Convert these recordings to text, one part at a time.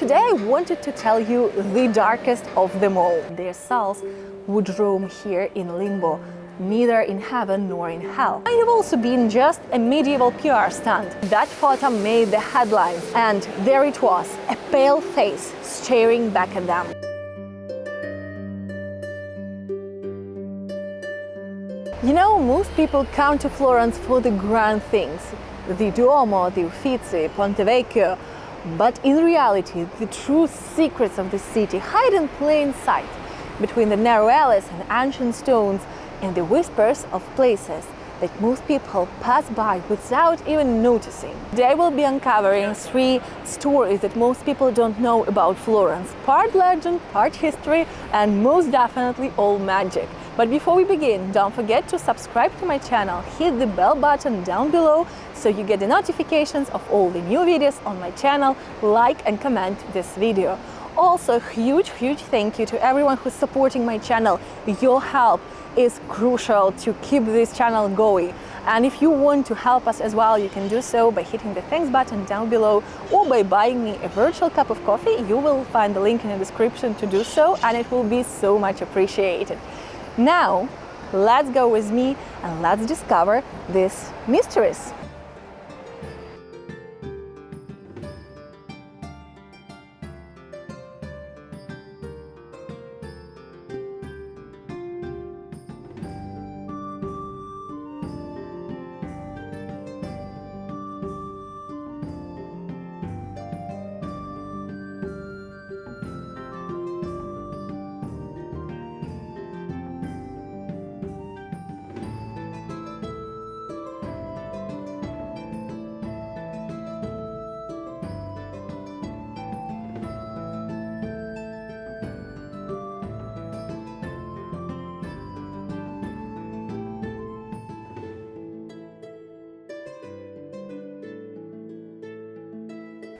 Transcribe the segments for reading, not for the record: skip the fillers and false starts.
today I wanted to tell you the darkest of them all. Their souls would roam here in limbo, neither in heaven nor in hell. Might have also been just a medieval PR stunt. That photo made the headlines, and there it was, a pale face staring back at them. You know, most people come to Florence for the grand things, the Duomo, the Uffizi, Ponte Vecchio, but in reality, the true secrets of the city hide in plain sight, between the narrow alleys and ancient stones and the whispers of places that most people pass by without even noticing. Today we'll be uncovering 3 stories that most people don't know about Florence. Part legend, part history, and most definitely all magic. But before we begin, don't forget to subscribe to my channel, hit the bell button down below so you get the notifications of all the new videos on my channel, like and comment this video. Also, huge thank you to everyone who's supporting my channel. Your help is crucial to keep this channel going. And if you want to help us as well, you can do so by hitting the thanks button down below or by buying me a virtual cup of coffee. You will find the link in the description to do so, and it will be so much appreciated. Now, let's go with me and let's discover these mysteries.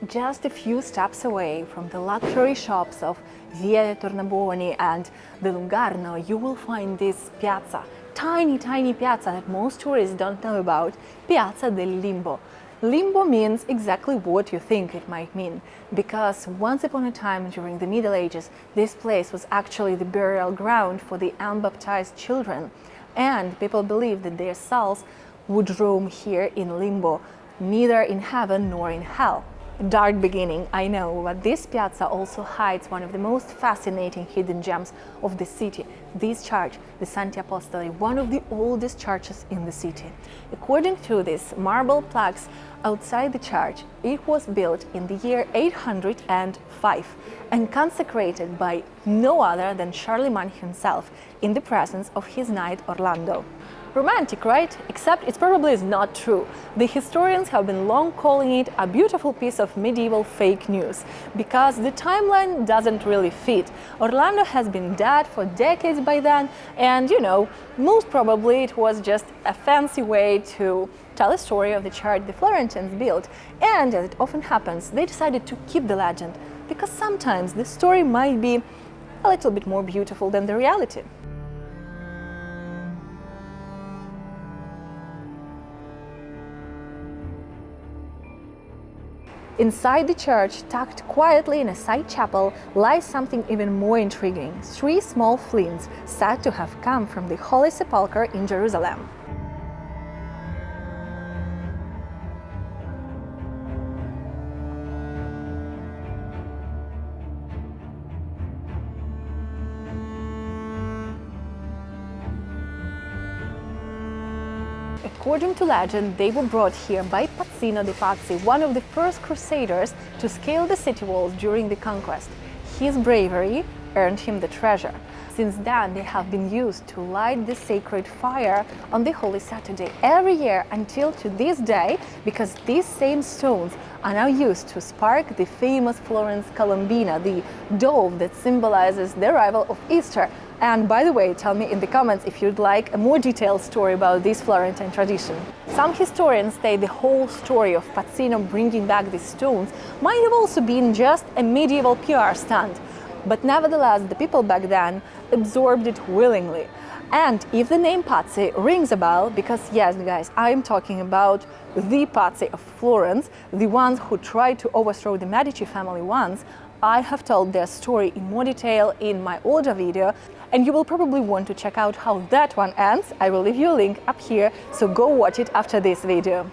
Just a few steps away from the luxury shops of Via Tornabuoni and the Lungarno, you will find this piazza, tiny piazza that most tourists don't know about, Piazza del Limbo. Limbo means exactly what you think it might mean, because once upon a time during the Middle Ages, this place was actually the burial ground for the unbaptized children, and people believed that their souls would roam here in limbo, neither in heaven nor in hell. Dark beginning, I know, but this piazza also hides one of the most fascinating hidden gems of the city, this church, the Santi Apostoli, one of the oldest churches in the city. According to these marble plaques outside the church, it was built in the year 805 and consecrated by no other than Charlemagne himself in the presence of his knight Orlando. Romantic, right? Except it probably is not true. The historians have been long calling it a beautiful piece of medieval fake news, because the timeline doesn't really fit. Orlando has been dead for decades by then, and you know, most probably it was just a fancy way to tell a story of the church the Florentines built, and as it often happens, they decided to keep the legend, because sometimes the story might be a little bit more beautiful than the reality. Inside the church, tucked quietly in a side chapel, lies something even more intriguing: 3 small flints said to have come from the Holy Sepulchre in Jerusalem. According to legend, they were brought here by Pazzino de' Pazzi, one of the first crusaders to scale the city walls during the conquest. His bravery earned him the treasure. Since then, they have been used to light the sacred fire on the Holy Saturday every year until to this day, because these same stones are now used to spark the famous Florence Colombina, the dove that symbolizes the arrival of Easter. And by the way, tell me in the comments if you'd like a more detailed story about this Florentine tradition. Some historians say the whole story of Pazzino bringing back these stones might have also been just a medieval PR stunt. But nevertheless, the people back then absorbed it willingly. And if the name Pazzi rings a bell, because yes, guys, I am talking about the Pazzi of Florence, the ones who tried to overthrow the Medici family once, I have told their story in more detail in my older video, and you will probably want to check out how that one ends. I will leave you a link up here, so go watch it after this video.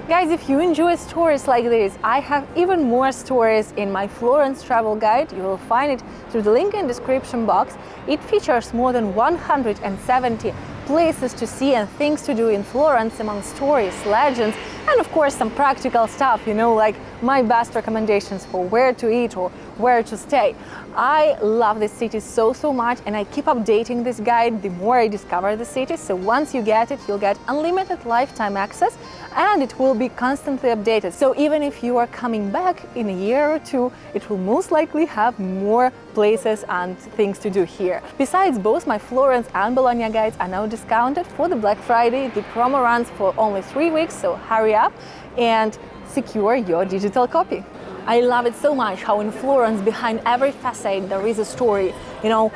Guys, if you enjoy stories like this, I have even more stories in my Florence travel guide. You will find it through the link in the description box. It features more than 170 places to see and things to do in Florence, among stories, legends, and of course some practical stuff, like my best recommendations for where to eat or where to stay. I love this city so much, and I keep updating this guide the more I discover the city. So once you get it, you'll get unlimited lifetime access, and it will be constantly updated. So even if you are coming back in a year or two, it will most likely have more places and things to do here. Besides, both my Florence and Bologna guides are now discounted for the Black Friday. The promo runs for only 3 weeks, so hurry up and secure your digital copy. I love it so much how in Florence, behind every facade, there is a story,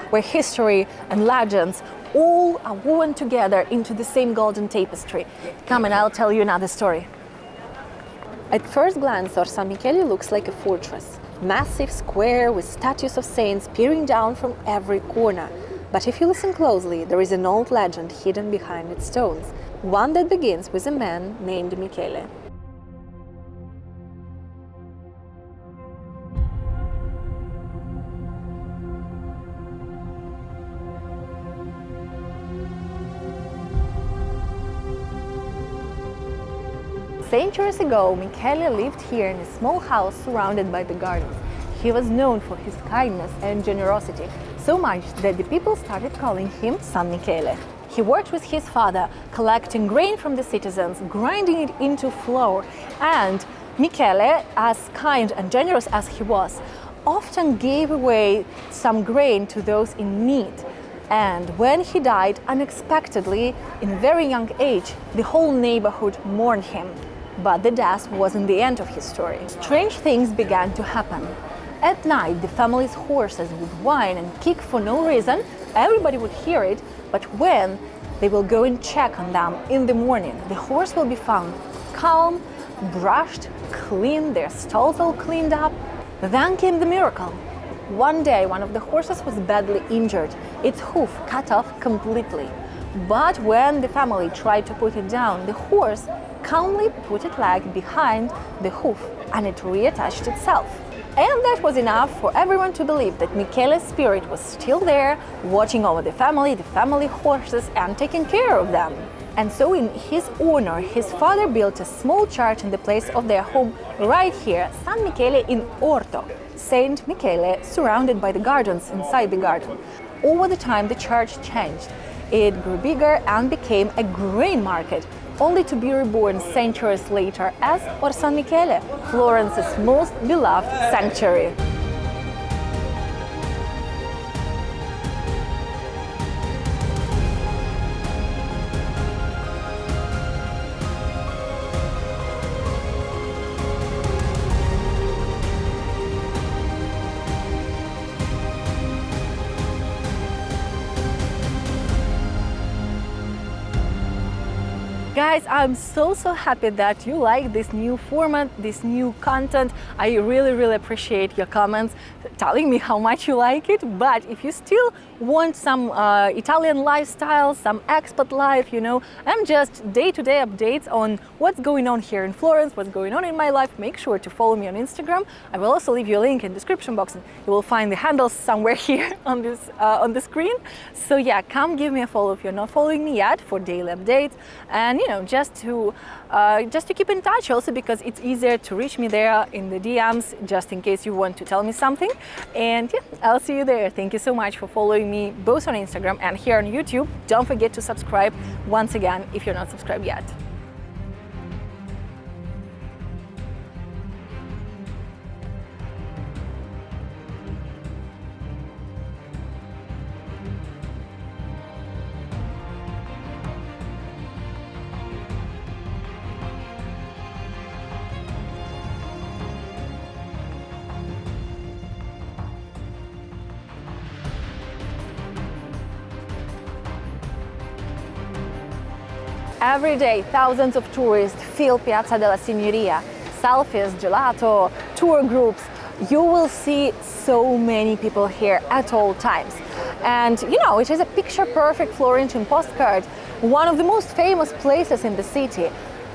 where history and legends all are woven together into the same golden tapestry. Come and I'll tell you another story. At first glance, San Michele looks like a fortress. Massive square with statues of saints peering down from every corner. But if you listen closely, there is an old legend hidden behind its stones. One that begins with a man named Michele. Centuries ago, Michele lived here in a small house surrounded by the gardens. He was known for his kindness and generosity, so much that the people started calling him San Michele. He worked with his father, collecting grain from the citizens, grinding it into flour, and Michele, as kind and generous as he was, often gave away some grain to those in need. And when he died unexpectedly, in a very young age, the whole neighborhood mourned him. But the death wasn't the end of his story. Strange things began to happen. At night, the family's horses would whine and kick for no reason. Everybody would hear it, but when they will go and check on them in the morning, the horse will be found calm, brushed, clean, their stalls all cleaned up. Then came the miracle. One day, one of the horses was badly injured, its hoof cut off completely. But when the family tried to put it down, the horse calmly put its leg behind the hoof and it reattached itself. And that was enough for everyone to believe that Michele's spirit was still there, watching over the family horses, and taking care of them. And so in his honor, his father built a small church in the place of their home right here, San Michele in Orto, Saint Michele, surrounded by the gardens inside the garden. Over the time, the church changed. It grew bigger and became a grain market, only to be reborn centuries later as San Michele, Florence's most beloved sanctuary. Guys, I'm so happy that you like this new format, this new content. I really appreciate your comments telling me how much you like it. But if you still want some Italian lifestyle, some expat life, and just day-to-day updates on what's going on here in Florence, what's going on in my life, make sure to follow me on Instagram. I will also leave you a link in the description box, and you will find the handles somewhere here on the screen. So yeah, come give me a follow if you're not following me yet for daily updates, and just to keep in touch, also because it's easier to reach me there in the DMs, just in case you want to tell me something. And yeah, I'll see you there. Thank you so much for following me both on Instagram and here on YouTube. Don't forget to subscribe once again if you're not subscribed yet. Every day, thousands of tourists fill Piazza della Signoria. Selfies, gelato, tour groups. You will see so many people here at all times. And you know, it is a picture-perfect Florentine postcard, one of the most famous places in the city.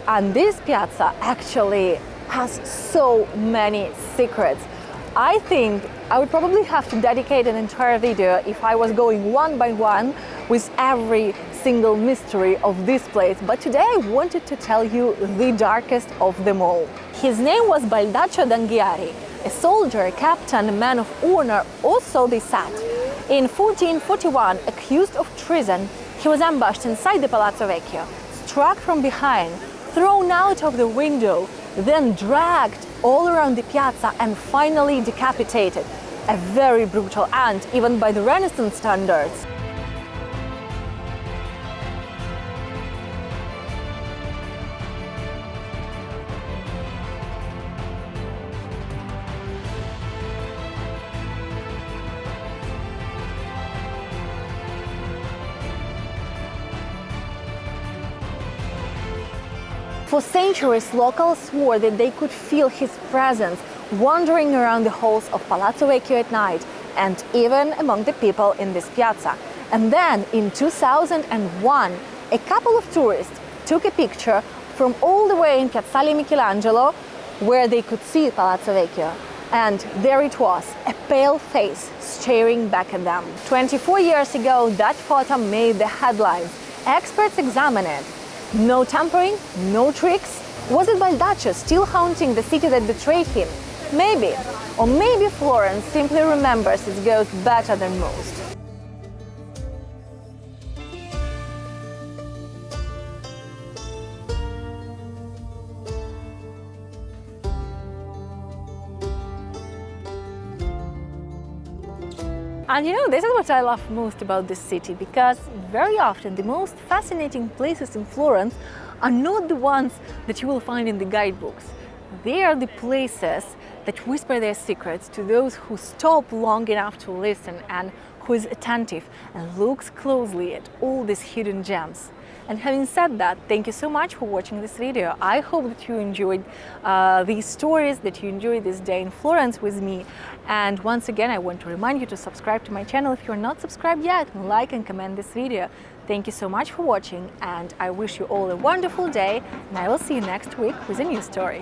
And this piazza actually has so many secrets. I think I would probably have to dedicate an entire video if I was going one by one with every single mystery of this place, but today I wanted to tell you the darkest of them all. His name was Baldaccio d'Anghiari, a soldier, a captain, a man of honor, also they said. In 1441, accused of treason, he was ambushed inside the Palazzo Vecchio, struck from behind, thrown out of the window, then dragged all around the piazza and finally decapitated. A very brutal end, even by the Renaissance standards. For centuries, locals swore that they could feel his presence wandering around the halls of Palazzo Vecchio at night and even among the people in this piazza. And then in 2001, a couple of tourists took a picture from all the way in Piazzale Michelangelo where they could see Palazzo Vecchio. And there it was, a pale face staring back at them. 24 years ago, that photo made the headlines. Experts examined it. No tampering, no tricks. Was it Baldaccio still haunting the city that betrayed him? Maybe. Or maybe Florence simply remembers its ghost better than most. And you know, this is what I love most about this city, because very often the most fascinating places in Florence are not the ones that you will find in the guidebooks. They are the places that whisper their secrets to those who stop long enough to listen and who is attentive and looks closely at all these hidden gems. And having said that, thank you so much for watching this video. I hope that you enjoyed these stories, that you enjoyed this day in Florence with me. And once again, I want to remind you to subscribe to my channel if you're not subscribed yet, and like and comment this video. Thank you so much for watching, and I wish you all a wonderful day, and I will see you next week with a new story.